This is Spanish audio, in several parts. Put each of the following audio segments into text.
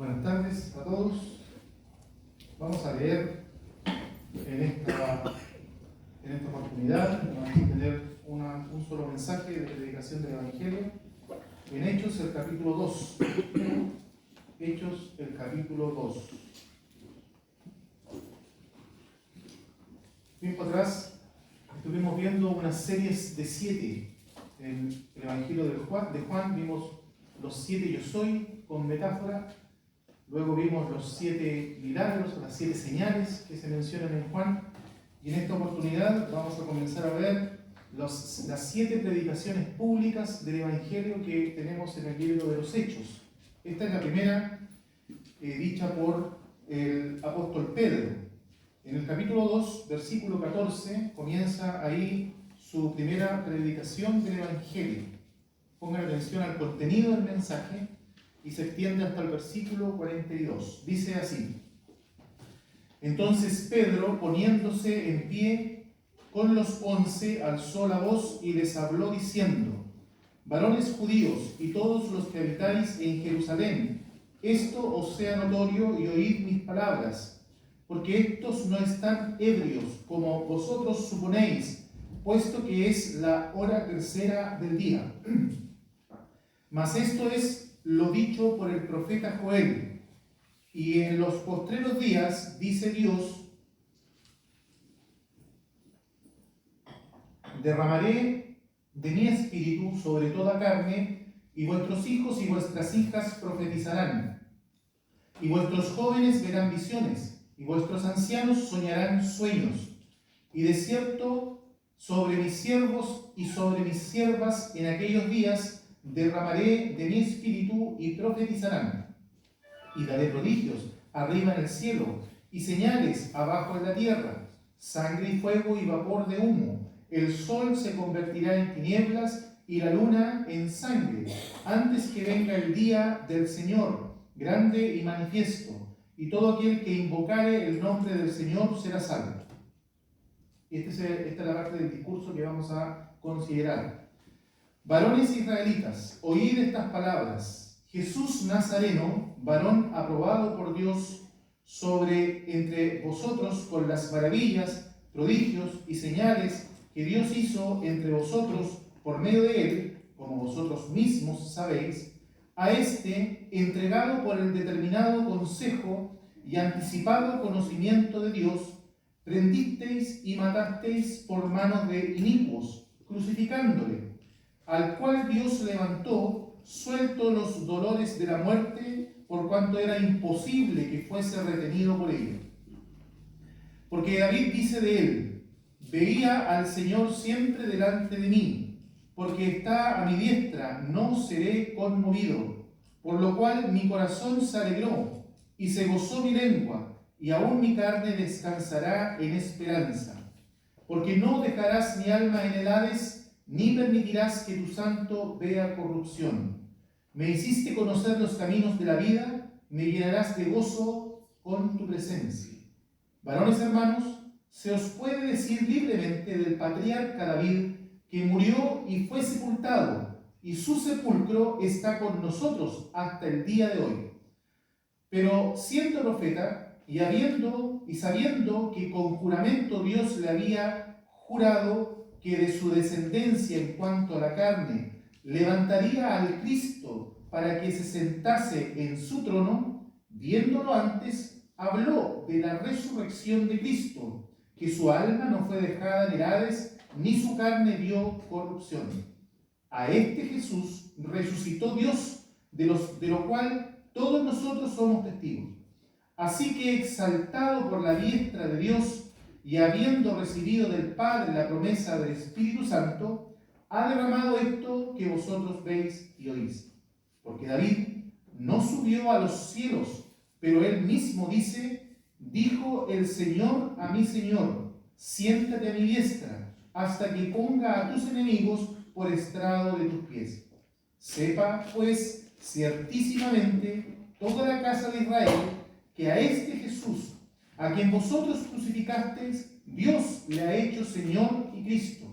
Buenas tardes a todos. Vamos a leer en esta oportunidad. Vamos a tener un solo mensaje de predicación del Evangelio en Hechos, el capítulo 2. Hechos, el capítulo 2. Tiempo atrás estuvimos viendo unas series de 7 en el Evangelio de Juan. Vimos los 7 yo soy con metáfora. Luego vimos los 7 milagros, las 7 señales que se mencionan en Juan. Y en esta oportunidad vamos a comenzar a ver las 7 predicaciones públicas del Evangelio que tenemos en el libro de los Hechos. Esta es la primera dicha por el apóstol Pedro. En el capítulo 2, versículo 14, comienza ahí su primera predicación del Evangelio. Pongan atención al contenido del mensaje y se extiende hasta el versículo 42. Dice así: Entonces Pedro, poniéndose en pie con los 11, alzó la voz y les habló diciendo: Varones judíos y todos los que habitáis en Jerusalén, esto os sea notorio y oíd mis palabras, porque estos no están ebrios como vosotros suponéis, puesto que es la hora tercera del día. Mas esto es lo dicho por el profeta Joel. Y en los postreros días, dice Dios, derramaré de mi espíritu sobre toda carne, y vuestros hijos y vuestras hijas profetizarán, y vuestros jóvenes verán visiones, y vuestros ancianos soñarán sueños. Y de cierto, sobre mis siervos y sobre mis siervas en aquellos días derramaré de mi espíritu y profetizarán. Y daré prodigios arriba en el cielo y señales abajo en la tierra, sangre y fuego y vapor de humo. El sol se convertirá en tinieblas y la luna en sangre, antes que venga el día del Señor, grande y manifiesto, y todo aquel que invocare el nombre del Señor será salvo. Esta es la parte del discurso que vamos a considerar. Varones israelitas, oíd estas palabras. Jesús Nazareno, varón aprobado por Dios entre vosotros con las maravillas, prodigios y señales que Dios hizo entre vosotros por medio de él, como vosotros mismos sabéis, a este, entregado por el determinado consejo y anticipado conocimiento de Dios, prendisteis y matasteis por manos de inicuos, crucificándole, al cual Dios levantó, suelto los dolores de la muerte, por cuanto era imposible que fuese retenido por ella. Porque David dice de él: veía al Señor siempre delante de mí, porque está a mi diestra, no seré conmovido. Por lo cual mi corazón se alegró, y se gozó mi lengua, y aún mi carne descansará en esperanza. Porque no dejarás mi alma en el Hades, ni permitirás que tu santo vea corrupción. Me hiciste conocer los caminos de la vida, me llenarás de gozo con tu presencia. Varones hermanos, se os puede decir libremente del patriarca David, que murió y fue sepultado, y su sepulcro está con nosotros hasta el día de hoy. Pero siendo profeta, y sabiendo que con juramento Dios le había jurado que de su descendencia en cuanto a la carne levantaría al Cristo para que se sentase en su trono, viéndolo antes, habló de la resurrección de Cristo, que su alma no fue dejada en el Hades, ni su carne vio corrupción. A este Jesús resucitó Dios, de lo cual todos nosotros somos testigos. Así que, exaltado por la diestra de Dios, y habiendo recibido del Padre la promesa del Espíritu Santo, ha derramado esto que vosotros veis y oís. Porque David no subió a los cielos, pero él mismo dice: dijo el Señor a mi Señor, siéntate a mi diestra, hasta que ponga a tus enemigos por estrado de tus pies. Sepa, pues, ciertísimamente toda la casa de Israel, que a este Jesús, a quien vosotros crucificasteis, Dios le ha hecho Señor y Cristo.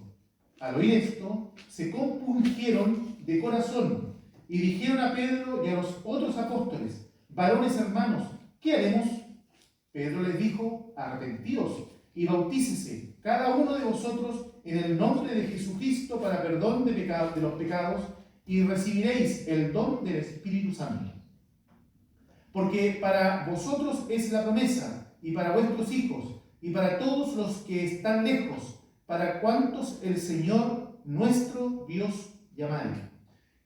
Al oír esto, se compungieron de corazón y dijeron a Pedro y a los otros apóstoles: varones hermanos, ¿qué haremos? Pedro les dijo, arrepentíos y bautícese cada uno de vosotros en el nombre de Jesucristo para perdón de los pecados, y recibiréis el don del Espíritu Santo. Porque para vosotros es la promesa, y para vuestros hijos, y para todos los que están lejos, para cuantos el Señor nuestro Dios llamare.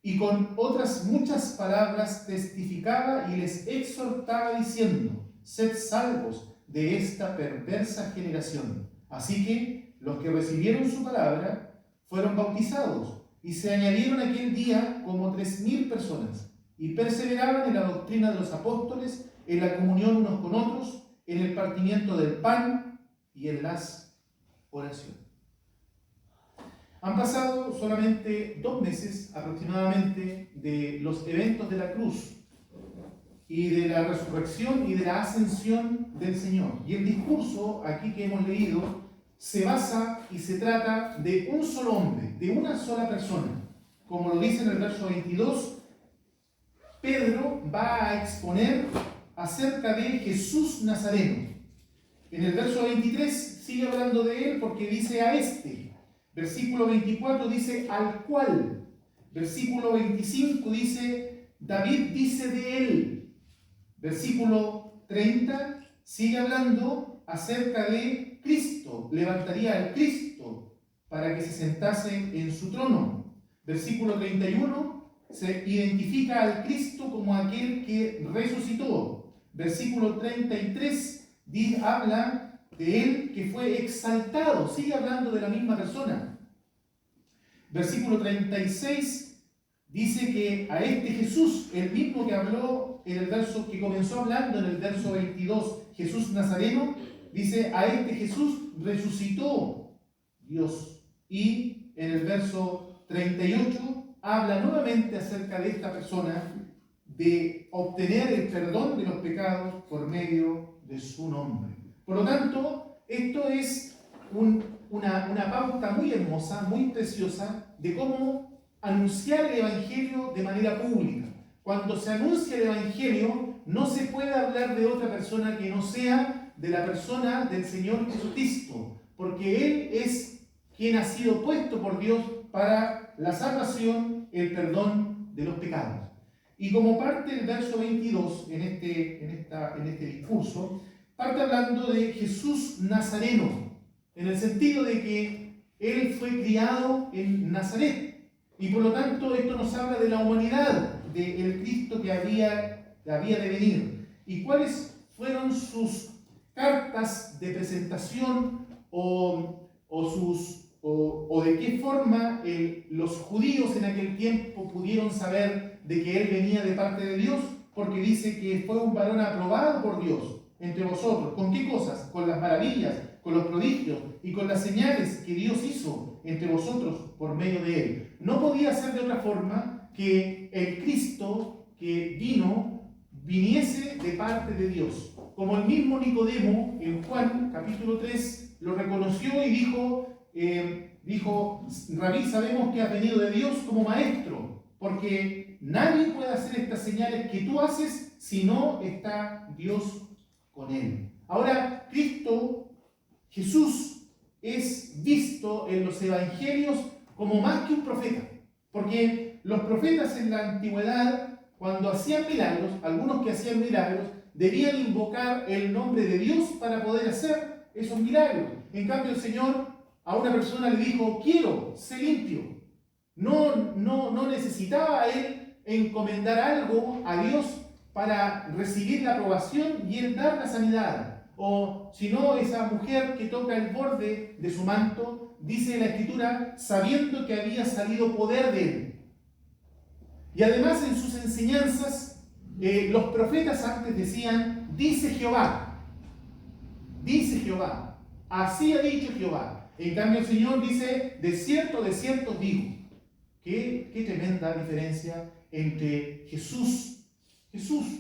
Y con otras muchas palabras testificaba y les exhortaba diciendo, sed salvos de esta perversa generación. Así que los que recibieron su palabra fueron bautizados, y se añadieron aquel día como 3.000 personas, y perseveraban en la doctrina de los apóstoles, en la comunión unos con otros, en el partimiento del pan y en las oraciones. Han pasado solamente 2 meses aproximadamente de los eventos de la cruz y de la resurrección y de la ascensión del Señor. Y el discurso aquí que hemos leído se basa y se trata de un solo hombre, de una sola persona. Como lo dice en el verso 22, Pedro va a exponer acerca de Jesús Nazareno. En el verso 23 sigue hablando de él porque dice a este. Versículo 24 dice al cual. Versículo 25 dice David dice de él. Versículo 30 sigue hablando acerca de Cristo, levantaría al Cristo para que se sentase en su trono. Versículo 31 se identifica al Cristo como aquel que resucitó. Versículo 33 habla de él que fue exaltado, sigue hablando de la misma persona. Versículo 36 dice que a este Jesús, el mismo que habló en el verso que comenzó hablando en el verso 22, Jesús Nazareno, dice a este Jesús resucitó Dios. Y en el verso 38 habla nuevamente acerca de esta persona, de obtener el perdón de los pecados por medio de su nombre. Por lo tanto, esto es una pauta muy hermosa, muy preciosa, de cómo anunciar el Evangelio de manera pública. Cuando se anuncia el Evangelio, no se puede hablar de otra persona que no sea de la persona del Señor Jesucristo, porque Él es quien ha sido puesto por Dios para la salvación, el perdón de los pecados. Y como parte del verso 22 en este discurso, parte hablando de Jesús Nazareno, en el sentido de que Él fue criado en Nazaret. Y por lo tanto esto nos habla de la humanidad del Cristo que había de venir. ¿Y cuáles fueron sus cartas de presentación o de qué forma los judíos en aquel tiempo pudieron saber de que Él venía de parte de Dios? Porque dice que fue un varón aprobado por Dios entre vosotros. ¿Con qué cosas? Con las maravillas, con los prodigios y con las señales que Dios hizo entre vosotros por medio de Él. No podía ser de otra forma que el Cristo que viniese de parte de Dios. Como el mismo Nicodemo en Juan capítulo 3 lo reconoció y dijo, Rabí, sabemos que has venido de Dios como maestro, porque nadie puede hacer estas señales que tú haces si no está Dios con él. Ahora, Jesús es visto en los evangelios como más que un profeta, porque los profetas en la antigüedad, cuando hacían milagros, algunos que hacían milagros, debían invocar el nombre de Dios para poder hacer esos milagros. En cambio, el Señor a una persona le dijo, quiero, sé limpio. No necesitaba él encomendar algo a Dios para recibir la aprobación y él dar la sanidad. O si no, esa mujer que toca el borde de su manto, dice la Escritura, sabiendo que había salido poder de él. Y además en sus enseñanzas, los profetas antes decían, dice Jehová, así ha dicho Jehová. En cambio el Señor dice, de cierto digo. Qué tremenda diferencia entre Jesús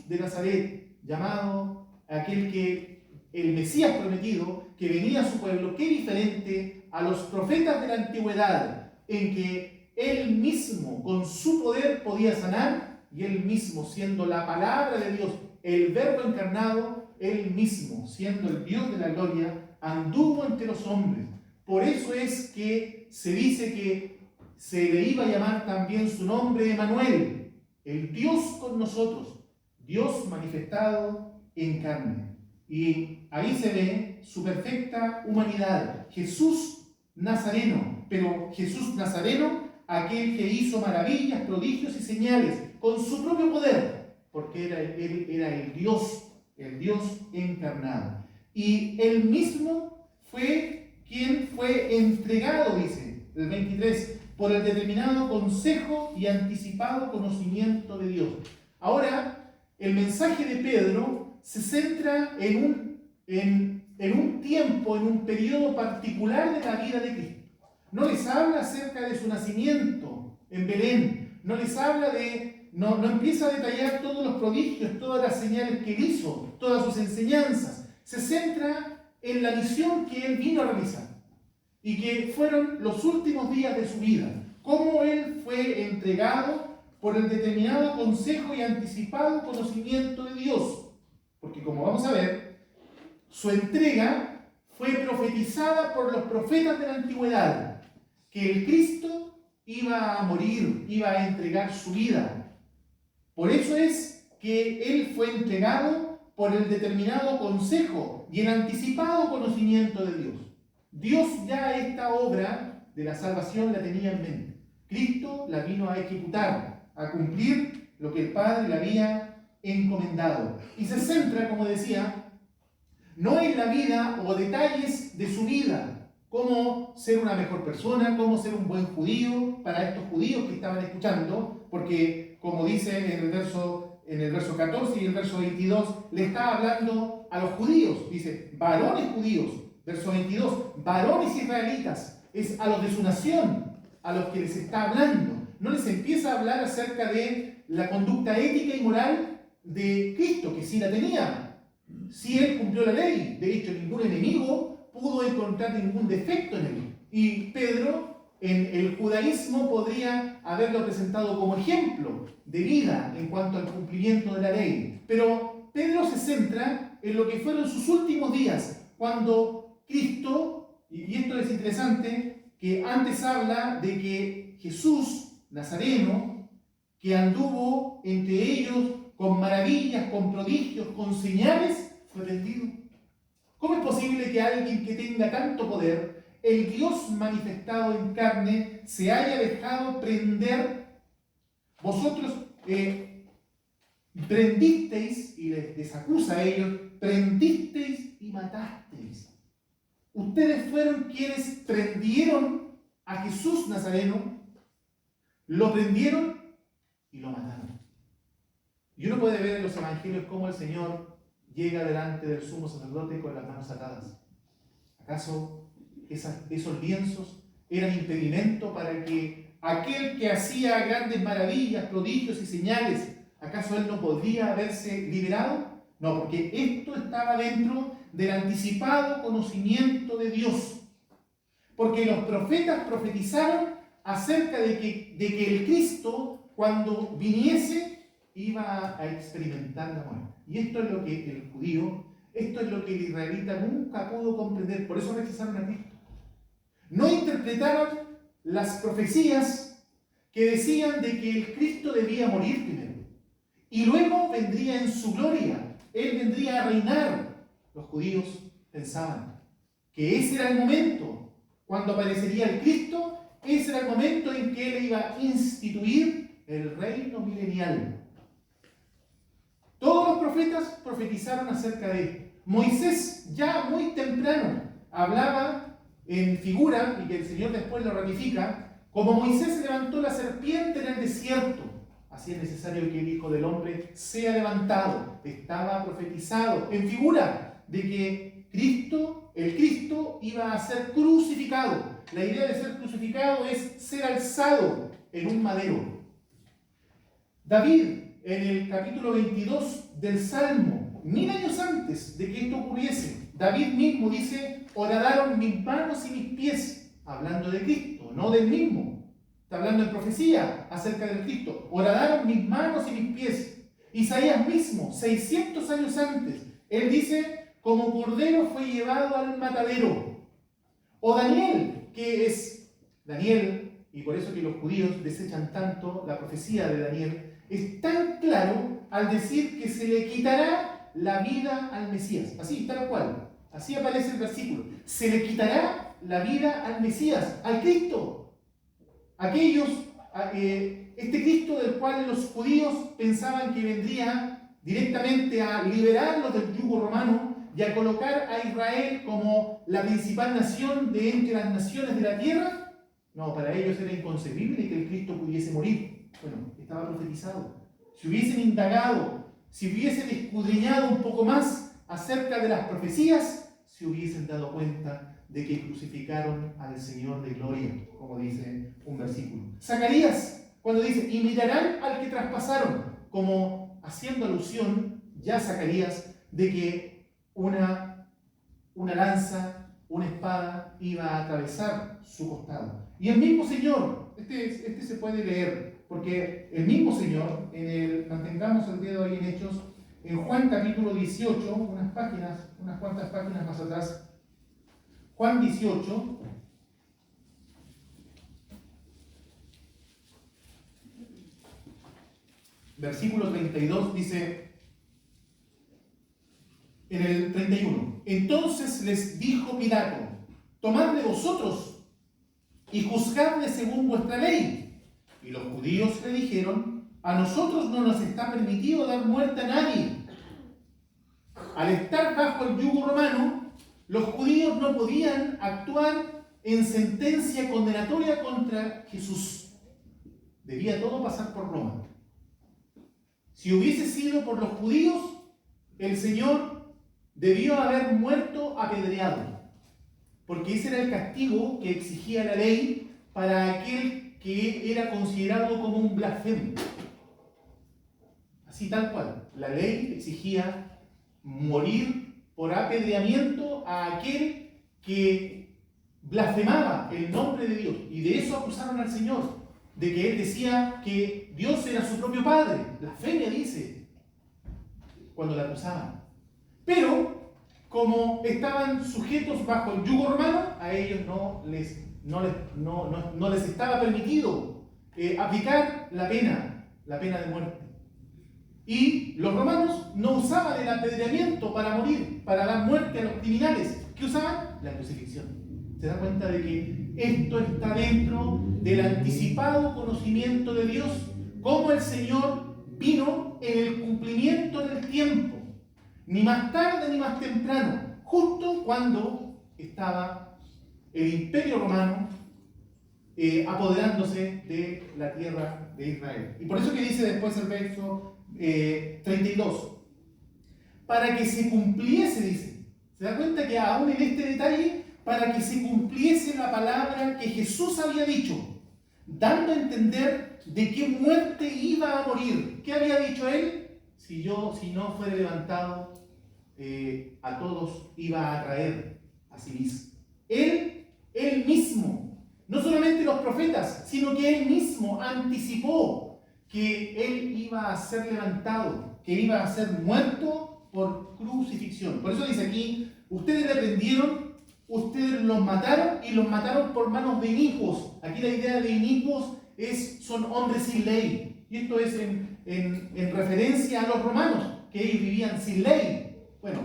de Nazaret, llamado aquel que el Mesías prometido, que venía a su pueblo, qué diferente a los profetas de la antigüedad, en que Él mismo con su poder podía sanar, y Él mismo siendo la palabra de Dios el Verbo encarnado, Él mismo, siendo el Dios de la gloria, anduvo entre los hombres. Por eso es que se dice que se le iba a llamar también su nombre Emmanuel, el Dios con nosotros, Dios manifestado en carne. Y ahí se ve su perfecta humanidad, Jesús Nazareno, pero Jesús Nazareno, aquel que hizo maravillas, prodigios y señales con su propio poder, porque él era el Dios encarnado. Y él mismo fue quien fue entregado, dice el 23, por el determinado consejo y anticipado conocimiento de Dios. Ahora, el mensaje de Pedro se centra en un tiempo, en un periodo particular de la vida de Cristo. No les habla acerca de su nacimiento en Belén, no les habla no empieza a detallar todos los prodigios, todas las señales que él hizo, todas sus enseñanzas. Se centra en la misión que él vino a realizar y que fueron los últimos días de su vida, cómo él fue entregado por el determinado consejo y anticipado conocimiento de Dios. Porque como vamos a ver, su entrega fue profetizada por los profetas de la antigüedad, que el Cristo iba a morir, iba a entregar su vida. Por eso es que él fue entregado por el determinado consejo y el anticipado conocimiento de Dios. Dios ya esta obra de la salvación la tenía en mente. Cristo la vino a ejecutar, a cumplir lo que el Padre le había encomendado. Y se centra, como decía, no en la vida o detalles de su vida, cómo ser una mejor persona, cómo ser un buen judío para estos judíos que estaban escuchando, porque como dice en el verso 14 y el verso 22, le está hablando a los judíos, dice, varones judíos, verso 22, varones israelitas, es a los de su nación, a los que les está hablando. No les empieza a hablar acerca de la conducta ética y moral de Cristo, que sí la tenía. Sí, él cumplió la ley. De hecho, ningún enemigo pudo encontrar ningún defecto en él. Y Pedro, en el judaísmo, podría haberlo presentado como ejemplo de vida en cuanto al cumplimiento de la ley. Pero Pedro se centra en lo que fueron sus últimos días, cuando Cristo, y esto es interesante, que antes habla de que Jesús Nazareno, que anduvo entre ellos con maravillas, con prodigios, con señales, fue vendido. ¿Cómo es posible que alguien que tenga tanto poder, el Dios manifestado en carne, se haya dejado prender? Vosotros prendisteis, y les acusa a ellos, prendisteis y matasteis. Ustedes fueron quienes prendieron a Jesús Nazareno, lo prendieron y lo mataron. Y uno puede ver en los evangelios cómo el Señor llega delante del sumo sacerdote con las manos atadas. ¿Acaso esos lienzos eran impedimento para que aquel que hacía grandes maravillas, prodigios y señales, acaso él no podría haberse liberado? No, porque esto estaba dentro del anticipado conocimiento de Dios. Porque los profetas profetizaron acerca de que el Cristo, cuando viniese, iba a experimentar la muerte. Y esto es lo que el judío, esto es lo que el israelita nunca pudo comprender. Por eso rechazaron a Cristo. No interpretaron las profecías que decían de que el Cristo debía morir primero y luego vendría en su gloria. Él vendría a reinar. Los judíos pensaban que ese era el momento cuando aparecería el Cristo. Ese era el momento en que él iba a instituir el reino milenial. Todos los profetas profetizaron acerca de él. Moisés, ya muy temprano, hablaba en figura, y que el Señor después lo ratifica, como Moisés levantó la serpiente en el desierto, así es necesario que el Hijo del Hombre sea levantado. Estaba profetizado en figura de que el Cristo iba a ser crucificado. La idea de ser crucificado es ser alzado en un madero. David, en el capítulo 22 del Salmo, 1000 años antes de que esto ocurriese, David mismo dice, horadaron mis manos y mis pies, hablando de Cristo, no del mismo. Está hablando en profecía acerca del Cristo. Horadaron mis manos y mis pies. Isaías mismo, 600 años antes, él dice, como cordero fue llevado al matadero. O Daniel, que es Daniel, y por eso que los judíos desechan tanto la profecía de Daniel, es tan claro al decir que se le quitará la vida al Mesías. Así, tal cual. Así aparece el versículo. Se le quitará la vida al Mesías, al Cristo. Este Cristo del cual los judíos pensaban que vendría directamente a liberarlos del yugo romano y a colocar a Israel como la principal nación de entre las naciones de la tierra. No, para ellos era inconcebible que el Cristo pudiese morir. Bueno, estaba profetizado. Si hubiesen indagado, si hubiesen escudriñado un poco más acerca de las profecías, se hubiesen dado cuenta de que crucificaron al Señor de gloria, como dice un versículo. Zacarías, cuando dice, y mirarán al que traspasaron, como haciendo alusión, ya Zacarías, de que una lanza, una espada iba a atravesar su costado. Y el mismo Señor, este se puede leer, porque el mismo Señor, mantengamos el dedo ahí en Hechos, en Juan capítulo 18, unas cuantas páginas más atrás, Juan 18, versículo 32, dice, en el 31, entonces les dijo Pilato, tomadle vosotros y juzgadle según vuestra ley. Y los judíos le dijeron, a nosotros no nos está permitido dar muerte a nadie. Al estar bajo el yugo romano, los judíos no podían actuar en sentencia condenatoria contra Jesús. Debía todo pasar por Roma. Si hubiese sido por los judíos, el Señor debió haber muerto apedreado, porque ese era el castigo que exigía la ley para aquel que era considerado como un blasfemo. Así tal cual, la ley exigía morir por apedreamiento a aquel que blasfemaba el nombre de Dios. Y de eso acusaron al Señor, de que Él decía que Dios era su propio Padre. Blasfemia dice, cuando la acusaban. Pero como estaban sujetos bajo el yugo romano, a ellos no les estaba permitido aplicar la pena de muerte. Y los romanos no usaban el apedreamiento para morir, para dar muerte a los criminales. ¿Qué usaban? La crucifixión. ¿Se da cuenta de que esto está dentro del anticipado conocimiento de Dios? Cómo el Señor vino en el cumplimiento del tiempo. Ni más tarde ni más temprano, justo cuando estaba el Imperio Romano apoderándose de la tierra de Israel. Y por eso que dice después el verso 32, para que se cumpliese, dice, ¿se da cuenta que aún en este detalle, para que se cumpliese la palabra que Jesús había dicho, dando a entender de qué muerte iba a morir? ¿Qué había dicho él? Si no fuera levantado, a todos iba a traer a sí mismo. Él mismo, no solamente los profetas, sino que él mismo anticipó que él iba a ser levantado, que iba a ser muerto por crucifixión. Por eso dice aquí, ustedes le prendieron, ustedes los mataron y los mataron por manos de inicuos. Aquí la idea de inicuos son hombres sin ley. Y esto es en referencia a los romanos, que ellos vivían sin ley. Bueno,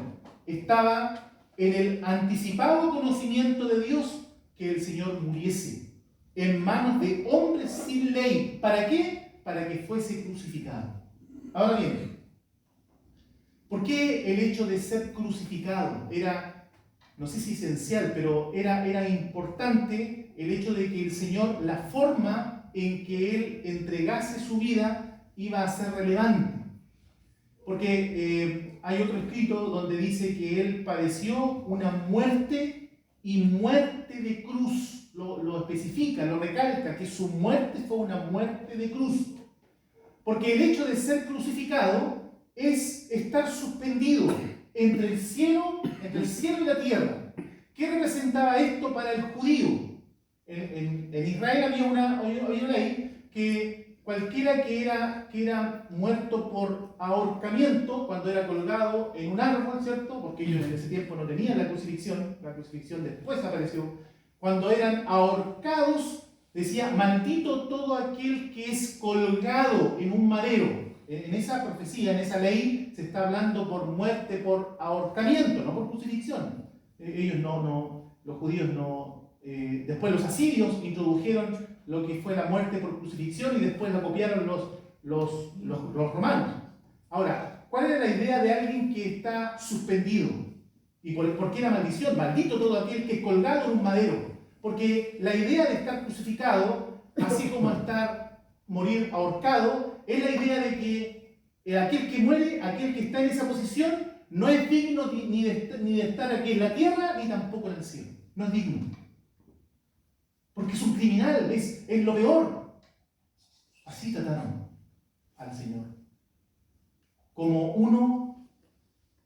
estaba en el anticipado conocimiento de Dios que el Señor muriese en manos de hombres sin ley. ¿Para qué? Para que fuese crucificado. Ahora bien, ¿por qué el hecho de ser crucificado era, no sé si esencial, pero era importante el hecho de que el Señor, la forma en que Él entregase su vida iba a ser relevante? Porque hay otro escrito donde dice que Él padeció una muerte y muerte de cruz. Lo especifica, lo recalca, que su muerte fue una muerte de cruz. Porque el hecho de ser crucificado es estar suspendido entre el cielo y la tierra. ¿Qué representaba esto para el judío? En Israel había una ley que cualquiera que era muerto por ahorcamiento, cuando era colgado en un árbol, ¿cierto? Porque ellos en ese tiempo no tenían la crucifixión después apareció. Cuando eran ahorcados, decía, maldito todo aquel que es colgado en un madero. En esa profecía, en esa ley, se está hablando por muerte, por ahorcamiento, no por crucifixión. Ellos los judíos no. Después los asirios introdujeron lo que fue la muerte por crucifixión y después lo copiaron los romanos. Ahora, ¿cuál era la idea de alguien que está suspendido? ¿Y por qué la maldición? Maldito todo aquel que es colgado en un madero. Porque la idea de estar crucificado, así como morir ahorcado, es la idea de que aquel que muere, aquel que está en esa posición, no es digno ni de estar aquí en la tierra, ni tampoco en el cielo. No es digno. Porque es un criminal, es lo peor. Así trataron al Señor. Como uno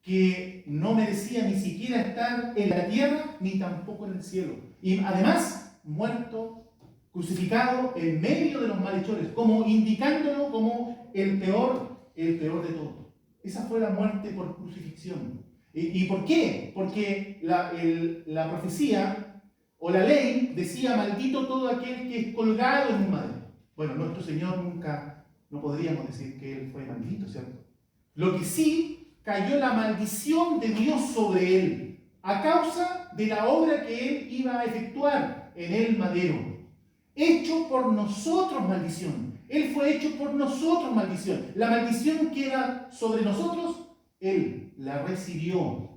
que no merecía ni siquiera estar en la tierra, ni tampoco en el cielo. Y además, muerto, crucificado en medio de los malhechores, como indicándolo como el peor de todos. Esa fue la muerte por crucifixión. ¿Y por qué? Porque la profecía o la ley decía, maldito todo aquel que es colgado en un madero. Bueno, nuestro Señor nunca, no podríamos decir que Él fue maldito, ¿cierto? Lo que sí, cayó la maldición de Dios sobre Él, a causa de la obra que Él iba a efectuar en el madero. Hecho por nosotros maldición. Él fue hecho por nosotros maldición. La maldición que era sobre nosotros, Él la recibió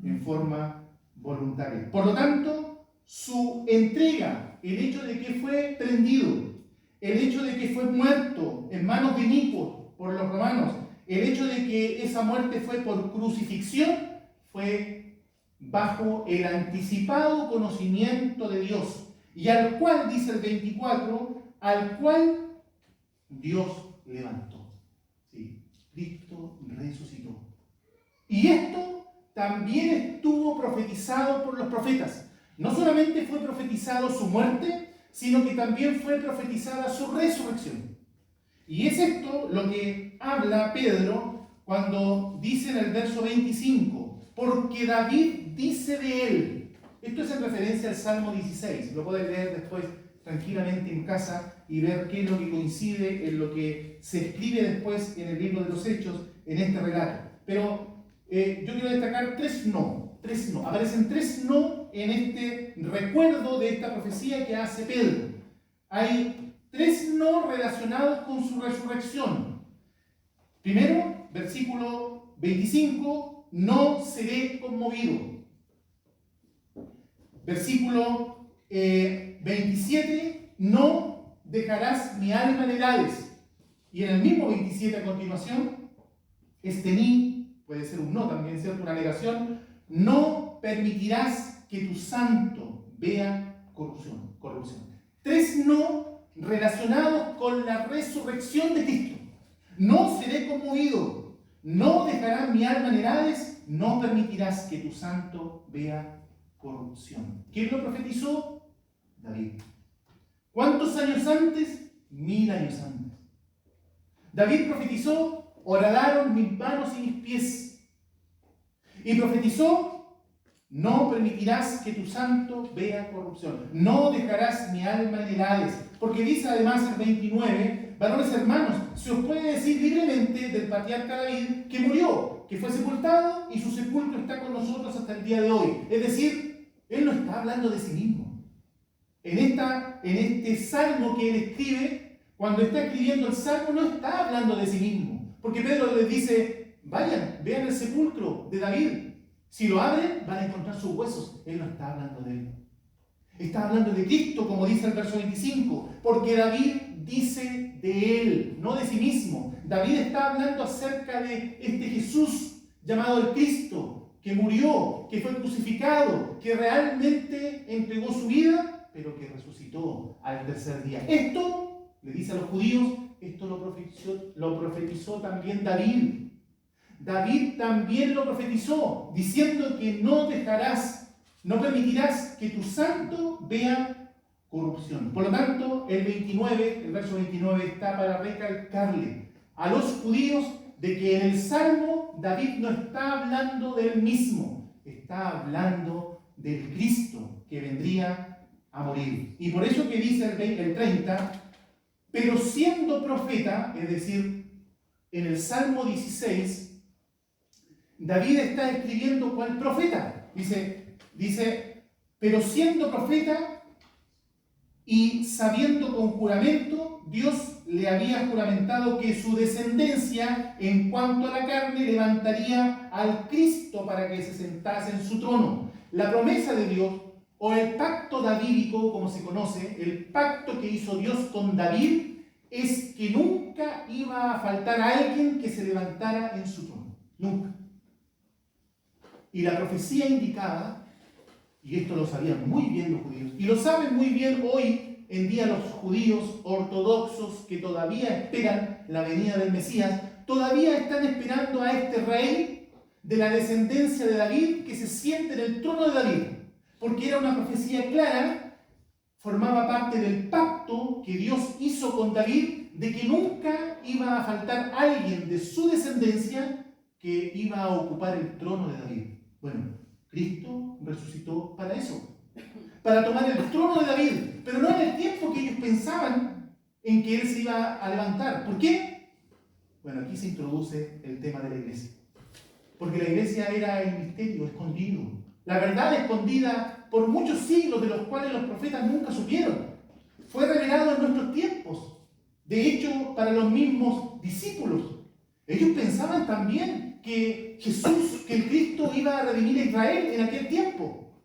en forma voluntaria. Por lo tanto, su entrega, el hecho de que fue prendido, el hecho de que fue muerto en manos de inicuos por los romanos, el hecho de que esa muerte fue por crucifixión, fue bajo el anticipado conocimiento de Dios, y al cual, dice el 24, al cual Dios levantó. Sí, Cristo resucitó. Y esto también estuvo profetizado por los profetas. No solamente fue profetizado su muerte, sino que también fue profetizada su resurrección. Y es esto lo que habla Pedro cuando dice en el verso 25, porque David dice de él. Esto es en referencia al Salmo 16, lo pueden leer después tranquilamente en casa y ver qué es lo que coincide en lo que se escribe después en el libro de los Hechos, en este relato. Pero yo quiero destacar tres no. Aparecen tres no en este recuerdo de esta profecía que hace Pedro. Hay tres no relacionados con su resurrección. Primero, versículo 25, no seré conmovido. Versículo 27, no dejarás mi alma en Hades. Y en el mismo 27 a continuación, puede ser un no también, ¿cierto? Una negación. No permitirás que tu santo vea corrupción. Tres no relacionados con la resurrección de Cristo. No seré conmovido, no dejarás mi alma en Hades, no permitirás que tu santo vea corrupción. ¿Quién lo profetizó? David. ¿Cuántos años antes? 1000 años antes. David profetizó, horadaron mis manos y mis pies. Y profetizó, no permitirás que tu santo vea corrupción. No dejarás mi alma en Hades. Porque dice además el 29, varones hermanos, se os puede decir libremente del patriarca David que murió, que fue sepultado y su sepulcro está con nosotros hasta el día de hoy. Es decir, él no está hablando de sí mismo. En este salmo que él escribe, cuando está escribiendo el salmo, no está hablando de sí mismo. Porque Pedro les dice, vayan, vean el sepulcro de David. Si lo abren, van a encontrar sus huesos. Él no está hablando de él. Está hablando de Cristo, como dice el verso 25. Porque David dice de él, no de sí mismo. David está hablando acerca de este Jesús llamado el Cristo, que murió, que fue crucificado, que realmente entregó su vida, pero que resucitó al tercer día. Esto, le dice a los judíos, esto lo profetizó también David. David también lo profetizó, diciendo que no permitirás que tu santo vea corrupción. Por lo tanto, el verso 29 está para recalcarle a los judíos de que en el Salmo David no está hablando de él mismo, está hablando del Cristo que vendría a morir. Y por eso que dice el 30, pero siendo profeta, es decir, en el Salmo 16, David está escribiendo cuál profeta. Dice, pero siendo profeta y sabiendo con juramento, Dios le había juramentado que su descendencia, en cuanto a la carne, levantaría al Cristo para que se sentase en su trono. La promesa de Dios, o el pacto davídico, como se conoce, el pacto que hizo Dios con David, es que nunca iba a faltar a alguien que se levantara en su trono. Nunca. Y la profecía indicaba, y esto lo sabían muy bien los judíos, y lo saben muy bien hoy en día los judíos ortodoxos que todavía esperan la venida del Mesías, todavía están esperando a este rey de la descendencia de David que se siente en el trono de David, porque era una profecía clara, formaba parte del pacto que Dios hizo con David de que nunca iba a faltar alguien de su descendencia que iba a ocupar el trono de David. Bueno, Cristo resucitó para eso, para tomar el trono de David, pero no en el tiempo que ellos pensaban en que él se iba a levantar. ¿Por qué? Bueno, aquí se introduce el tema de la iglesia, porque la iglesia era el misterio escondido, la verdad escondida por muchos siglos, de los cuales los profetas nunca supieron. Fue revelado en nuestros tiempos, de hecho, para los mismos discípulos. Ellos pensaban también que Jesús, que el Cristo iba a redimir a Israel en aquel tiempo.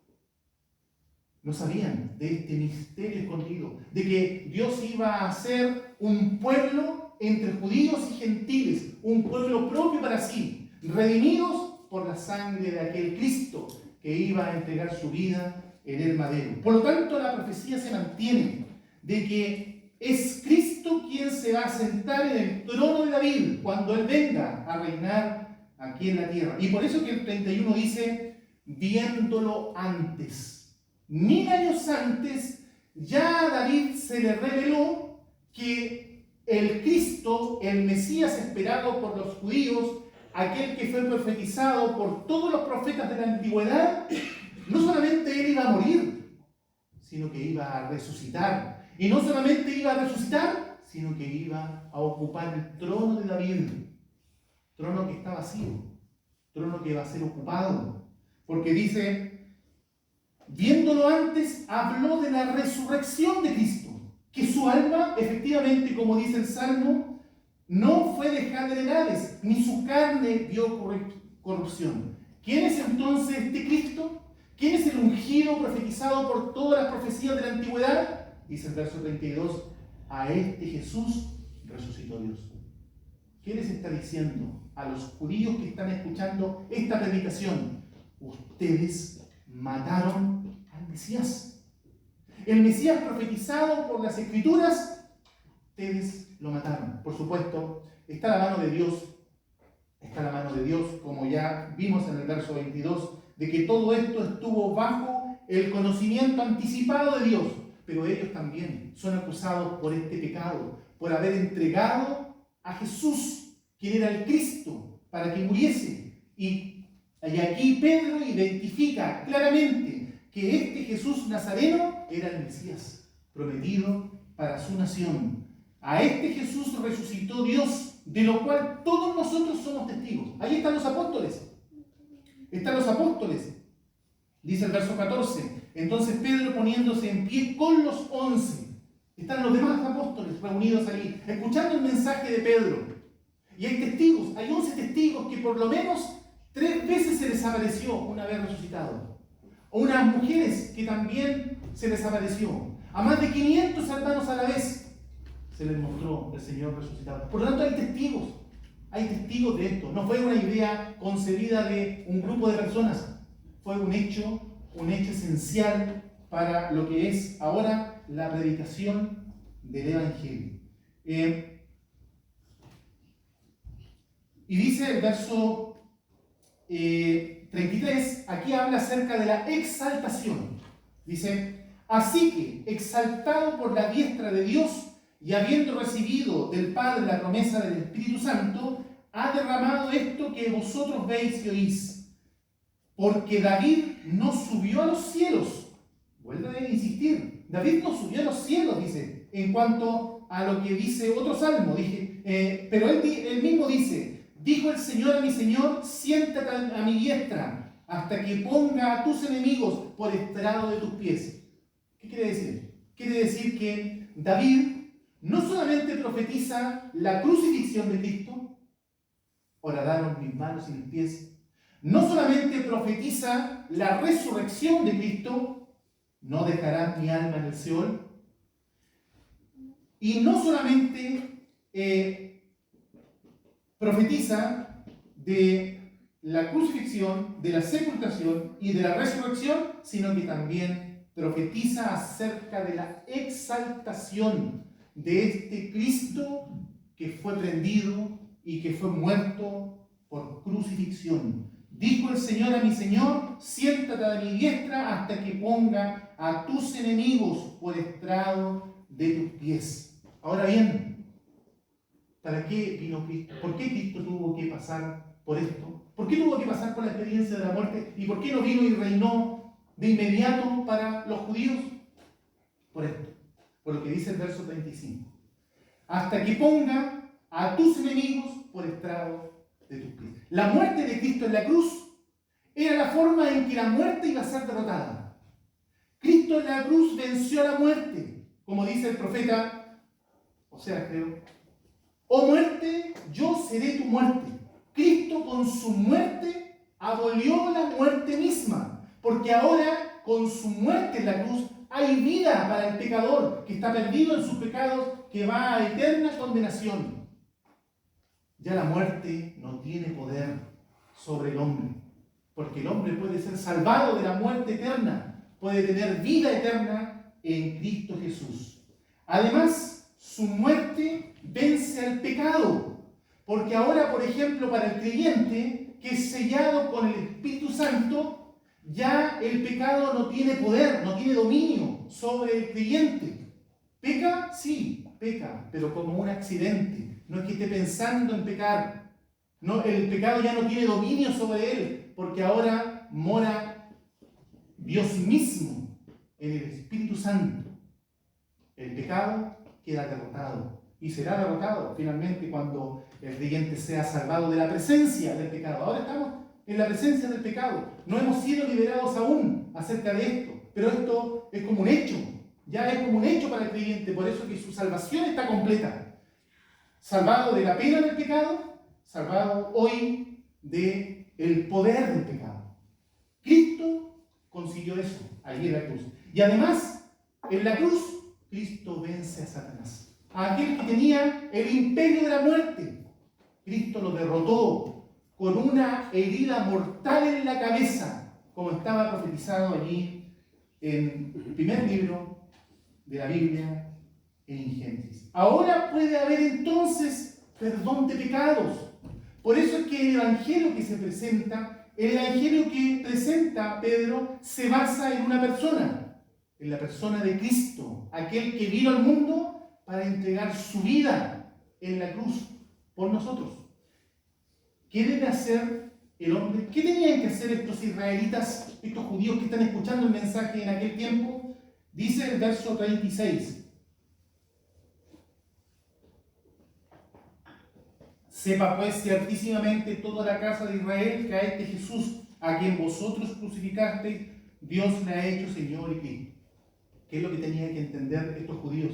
No sabían de este misterio escondido, de que Dios iba a hacer un pueblo entre judíos y gentiles, un pueblo propio para sí, redimidos por la sangre de aquel Cristo que iba a entregar su vida en el madero. Por lo tanto, la profecía se mantiene de que es Cristo quien se va a sentar en el trono de David cuando Él venga a reinar aquí en la tierra. Y por eso que el 31 dice, viéndolo antes. 1000 años antes, ya a David se le reveló que el Cristo, el Mesías esperado por los judíos, aquel que fue profetizado por todos los profetas de la antigüedad, no solamente él iba a morir, sino que iba a resucitar. Y no solamente iba a resucitar, sino que iba a ocupar el trono de David, trono que está vacío, trono que va a ser ocupado. Porque dice, viéndolo antes, habló de la resurrección de Cristo, que su alma, efectivamente, como dice el Salmo, no fue dejada en edades, ni su carne vio corrupción. ¿Quién es entonces este Cristo? ¿Quién es el ungido profetizado por todas las profecías de la antigüedad? Dice el verso 32, a este Jesús resucitó Dios. ¿Qué les está diciendo a los judíos que están escuchando esta predicación? Ustedes mataron al Mesías. El Mesías profetizado por las Escrituras, ustedes lo mataron. Por supuesto, está la mano de Dios. Está la mano de Dios, como ya vimos en el verso 22, de que todo esto estuvo bajo el conocimiento anticipado de Dios. Pero ellos también son acusados por este pecado, por haber entregado a Jesús, quien era el Cristo, para que muriese. Y aquí Pedro identifica claramente que este Jesús Nazareno era el Mesías, prometido para su nación. A este Jesús resucitó Dios, de lo cual todos nosotros somos testigos. Ahí están los apóstoles. Están los apóstoles. Dice el verso 14. Entonces Pedro, poniéndose en pie con los 11, están los demás apóstoles reunidos allí, escuchando el mensaje de Pedro. Y hay testigos, hay 11 testigos que por lo menos 3 veces se les apareció una vez resucitado. O unas mujeres que también se les apareció. A más de 500 hermanos a la vez se les mostró el Señor resucitado. Por lo tanto, hay testigos de esto. No fue una idea concebida de un grupo de personas. Fue un hecho esencial para lo que es ahora la predicación del Evangelio. Y dice el verso 33, aquí habla acerca de la exaltación. Dice, Así que, exaltado por la diestra de Dios y habiendo recibido del Padre la promesa del Espíritu Santo, ha derramado esto que vosotros veis y oís. Porque David no subió a los cielos. Vuelve a insistir. David no subió a los cielos, dice, en cuanto a lo que dice otro salmo. Pero él mismo dice, dijo el Señor a mi Señor, siéntate a mi diestra, hasta que ponga a tus enemigos por estrado de tus pies. ¿Qué quiere decir? Quiere decir que David no solamente profetiza la crucifixión de Cristo, horadaron mis manos y mis pies, no solamente profetiza la resurrección de Cristo, no dejarán mi alma en el Seol, y no solamente profetiza de la crucifixión, de la sepultación y de la resurrección, sino que también profetiza acerca de la exaltación de este Cristo que fue prendido y que fue muerto por crucifixión. Dijo el Señor a mi Señor, siéntate a mi diestra hasta que ponga a tus enemigos por estrado de tus pies. Ahora bien, ¿para qué vino Cristo? ¿Por qué Cristo tuvo que pasar por esto? ¿Por qué tuvo que pasar por la experiencia de la muerte? ¿Y por qué no vino y reinó de inmediato para los judíos? Por esto, por lo que dice el verso 35. Hasta que ponga a tus enemigos por estrado de tus pies. La muerte de Cristo en la cruz era la forma en que la muerte iba a ser derrotada. Cristo en la cruz venció a la muerte, como dice el profeta Oseas, creo. Oh muerte, yo seré tu muerte. Cristo con su muerte abolió la muerte misma, porque ahora con su muerte en la cruz hay vida para el pecador que está perdido en sus pecados, que va a eterna condenación. Ya la muerte no tiene poder sobre el hombre, porque el hombre puede ser salvado de la muerte eterna, puede tener vida eterna en Cristo Jesús. Además, su muerte vence al pecado, porque ahora, por ejemplo, para el creyente que es sellado con el Espíritu Santo, ya el pecado no tiene poder, no tiene dominio sobre el creyente. ¿Peca? Sí, peca, pero como un accidente. No es que esté pensando en pecar. No, el pecado ya no tiene dominio sobre él, porque ahora mora Dios mismo en el Espíritu Santo. El pecado queda derrotado y será derrotado finalmente cuando el creyente sea salvado de la presencia del pecado. Ahora estamos en la presencia del pecado. No hemos sido liberados aún acerca de esto, pero esto es como un hecho. Ya es como un hecho para el creyente, por eso que su salvación está completa. Salvado de la pena del pecado, salvado hoy del poder del pecado. Cristo consiguió eso allí en la cruz. Y además, en la cruz, Cristo vence a Satanás, a aquel que tenía el imperio de la muerte. Cristo lo derrotó con una herida mortal en la cabeza, como estaba profetizado allí en el primer libro de la Biblia, en Génesis. Ahora puede haber entonces perdón de pecados. Por eso es que el evangelio que se presenta, el evangelio que presenta Pedro, se basa en una persona, en la persona de Cristo, aquel que vino al mundo para entregar su vida en la cruz por nosotros. ¿Qué debe hacer el hombre? ¿Qué tenían que hacer estos israelitas, estos judíos que están escuchando el mensaje en aquel tiempo? Dice el verso 36. Sepa pues ciertísimamente toda la casa de Israel que a este Jesús, a quien vosotros crucificasteis, Dios le ha hecho Señor y Cristo. ¿Qué es lo que tenían que entender estos judíos?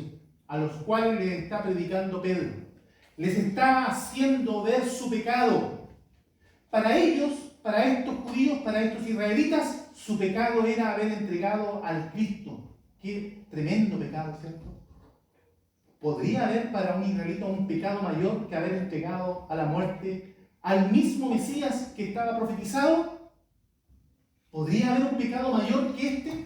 A los cuales les está predicando Pedro. Les está haciendo ver su pecado. Para ellos, para estos judíos, para estos israelitas, su pecado era haber entregado al Cristo. Qué tremendo pecado, ¿cierto? ¿Podría haber para un israelita un pecado mayor que haber entregado a la muerte al mismo Mesías que estaba profetizado? ¿Podría haber un pecado mayor que este?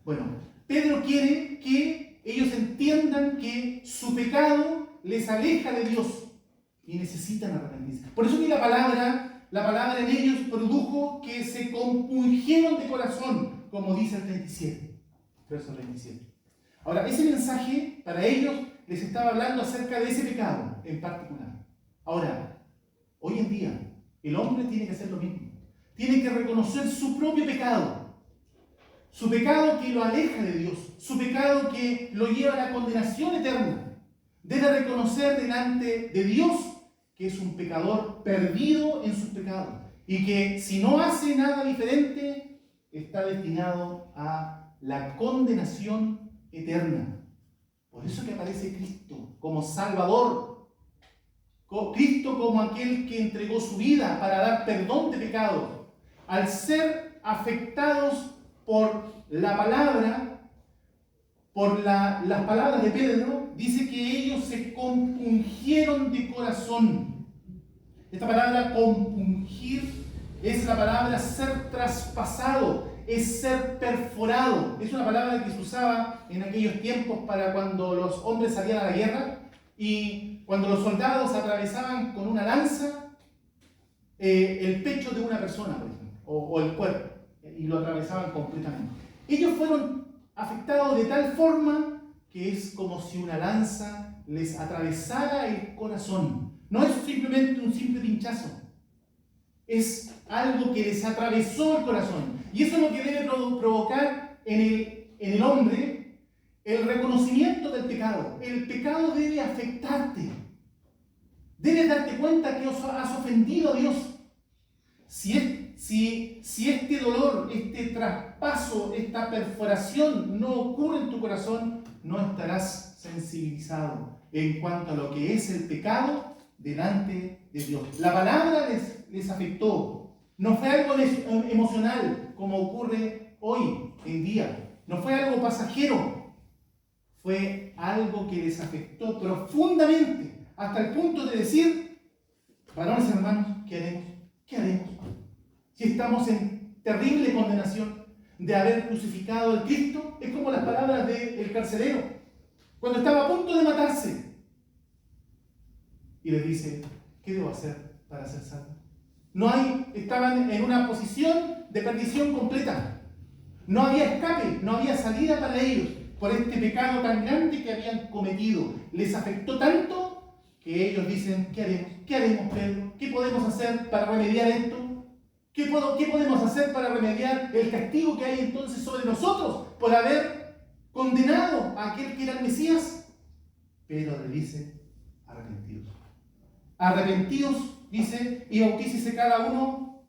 Bueno, Pedro quiere que ellos entiendan que su pecado les aleja de Dios y necesitan arrepentirse. Por eso que la palabra en ellos produjo que se compungieron de corazón, como dice el 37. verso 27. Ahora, ese mensaje para ellos les estaba hablando acerca de ese pecado en particular. Ahora, hoy en día, el hombre tiene que hacer lo mismo. Tiene que reconocer su propio pecado. Su pecado que lo aleja de Dios. Su pecado que lo lleva a la condenación eterna. Debe reconocer delante de Dios que es un pecador perdido en sus pecados. Y que si no hace nada diferente, está destinado a la condenación eterna. Por eso que aparece Cristo como Salvador. Cristo como aquel que entregó su vida para dar perdón de pecados. Al ser afectados por la palabra, por las palabras de Pedro, dice que ellos se compungieron de corazón. Esta palabra compungir es la palabra ser traspasado, es ser perforado. Es una palabra que se usaba en aquellos tiempos para cuando los hombres salían a la guerra y cuando los soldados atravesaban con una lanza el pecho de una persona, por ejemplo, o el cuerpo, y lo atravesaban completamente. Ellos fueron afectados de tal forma que es como si una lanza les atravesara el corazón. No es simplemente un simple pinchazo, es algo que les atravesó el corazón. Y eso es lo que debe provocar en el hombre el reconocimiento del pecado. El pecado debe afectarte. Debes darte cuenta que has ofendido a Dios. Si este dolor, este traspaso, esta perforación no ocurre en tu corazón, no estarás sensibilizado en cuanto a lo que es el pecado delante de Dios. La palabra les afectó. No fue algo emocional como ocurre hoy en día. No fue algo pasajero. Fue algo que les afectó profundamente hasta el punto de decir: varones hermanos, ¿qué haremos? ¿Qué haremos? Si estamos en terrible condenación de haber crucificado al Cristo, es como las palabras del carcelero, cuando estaba a punto de matarse. Y les dice: ¿qué debo hacer para ser salvo? Estaban en una posición de perdición completa. No había escape, no había salida para ellos por este pecado tan grande que habían cometido. Les afectó tanto que ellos dicen: ¿qué haremos? ¿Qué haremos, Pedro? ¿Qué podemos hacer para remediar esto? ¿Qué podemos hacer para remediar el castigo que hay entonces sobre nosotros por haber condenado a aquel que era el Mesías? Pedro le dice: arrepentidos. Arrepentidos, dice, y bautícese cada uno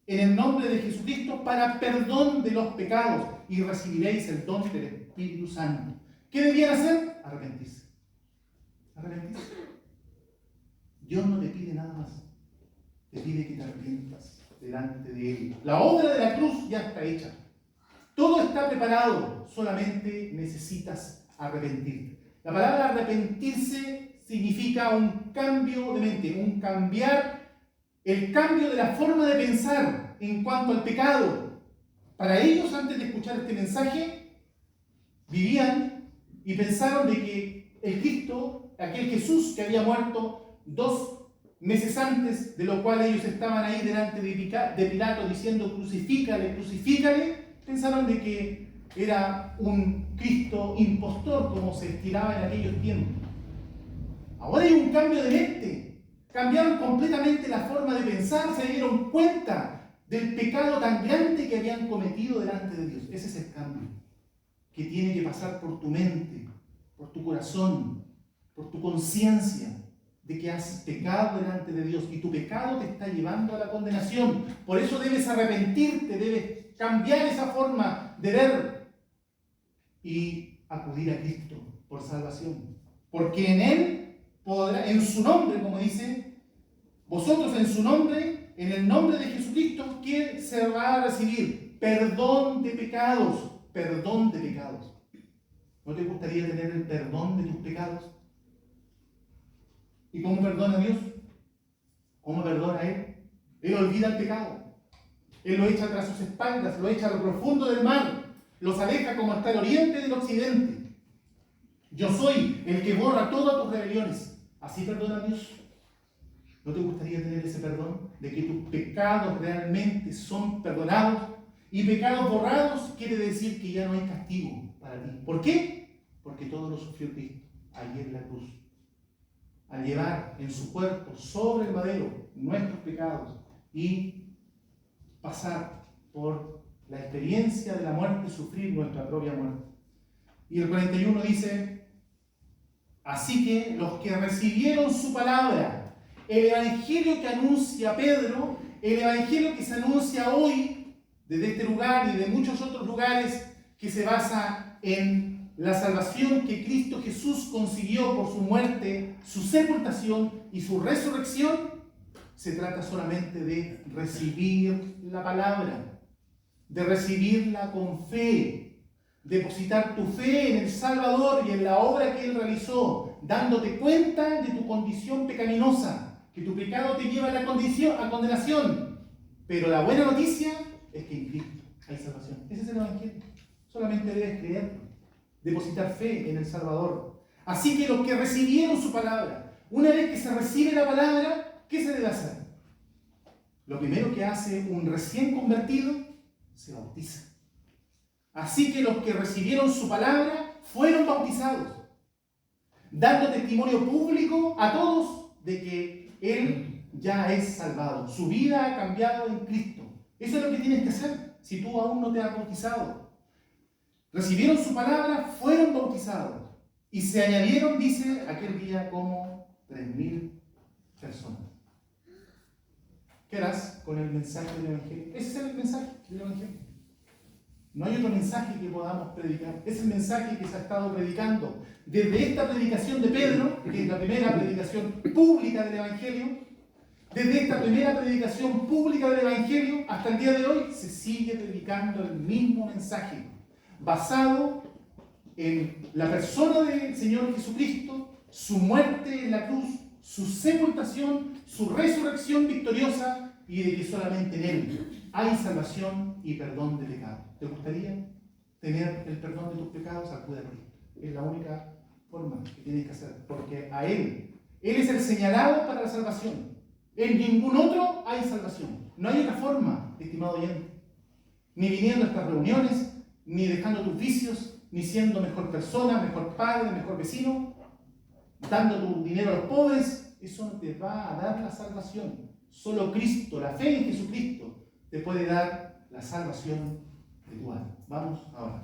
en el nombre de Jesucristo para perdón de los pecados y recibiréis el don del Espíritu Santo. ¿Qué debían hacer? Arrepentirse. Arrepentirse. Dios no te pide nada más. Te pide que te arrepientas delante de Él. La obra de la cruz ya está hecha. Todo está preparado. Solamente necesitas arrepentirte. La palabra arrepentirse significa un cambio de mente, el cambio de la forma de pensar en cuanto al pecado. Para ellos, antes de escuchar este mensaje, vivían y pensaron de que el Cristo, aquel Jesús que había muerto 2 meses antes, de lo cual ellos estaban ahí delante de Pilato diciendo: crucifícale, crucifícale, pensaron de que era un Cristo impostor, como se estilaba en aquellos tiempos. Ahora hay un cambio de mente. Cambiaron completamente la forma de pensar, se dieron cuenta del pecado tan grande que habían cometido delante de Dios. Ese es el cambio que tiene que pasar por tu mente, por tu corazón, por tu conciencia, de que has pecado delante de Dios y tu pecado te está llevando a la condenación. Por eso debes arrepentirte, debes cambiar esa forma de ver y acudir a Cristo por salvación. Porque en Él podrá, en su nombre, como dice, vosotros en su nombre, en el nombre de Jesucristo, ¿qué se va a recibir? Perdón de pecados. Perdón de pecados. ¿No te gustaría tener el perdón de tus pecados? ¿Y cómo perdona Dios? ¿Cómo perdona Él? Él olvida el pecado. Él lo echa tras sus espaldas, lo echa a lo profundo del mar, los aleja como hasta el oriente del occidente. Yo soy el que borra todas tus rebeliones. ¿Así perdona Dios? ¿No te gustaría tener ese perdón? De que tus pecados realmente son perdonados y pecados borrados, quiere decir que ya no hay castigo para ti. ¿Por qué? Porque todo lo sufrió Cristo allí en la cruz. Al llevar en su cuerpo sobre el madero nuestros pecados y pasar por la experiencia de la muerte, sufrir nuestra propia muerte. Y el 41 dice: así que los que recibieron su palabra, el evangelio que anuncia Pedro, el evangelio que se anuncia hoy desde este lugar y de muchos otros lugares, que se basa en la salvación que Cristo Jesús consiguió por su muerte, su sepultación y su resurrección, se trata solamente de recibir la palabra, de recibirla con fe, depositar tu fe en el Salvador y en la obra que Él realizó, dándote cuenta de tu condición pecaminosa, que tu pecado te lleva a la condenación. Pero la buena noticia es que en Cristo hay salvación. Ese es el evangelio. Solamente debes creer, depositar fe en el Salvador. Así que los que recibieron su palabra, una vez que se recibe la palabra, ¿qué se debe hacer? Lo primero que hace un recién convertido, se bautiza. Así que los que recibieron su palabra fueron bautizados, dando testimonio público a todos de que Él ya es salvado. Su vida ha cambiado en Cristo. Eso es lo que tienes que hacer si tú aún no te has bautizado. Recibieron su palabra, fueron bautizados y se añadieron, dice, aquel día como 3.000 personas. ¿Qué harás con el mensaje del Evangelio? Ese es el mensaje del Evangelio. No hay otro mensaje que podamos predicar. Es el mensaje que se ha estado predicando desde esta predicación de Pedro, que es la primera predicación pública del Evangelio. Desde esta primera predicación pública del Evangelio hasta el día de hoy se sigue predicando el mismo mensaje, basado en la persona del Señor Jesucristo, su muerte en la cruz, su sepultación, su resurrección victoriosa y de que solamente en Él hay salvación y perdón de pecados. ¿Te gustaría tener el perdón de tus pecados? Acude a Cristo. Es la única forma que tienes que hacer, porque a Él es el señalado para la salvación. En ningún otro hay salvación. No hay otra forma, estimado oyente. Ni viniendo a estas reuniones, ni dejando tus vicios, ni siendo mejor persona, mejor padre, mejor vecino, dando tu dinero a los pobres. Eso no te va a dar la salvación. Solo Cristo, la fe en Jesucristo, te puede dar la salvación de tu alma. Vamos ahora.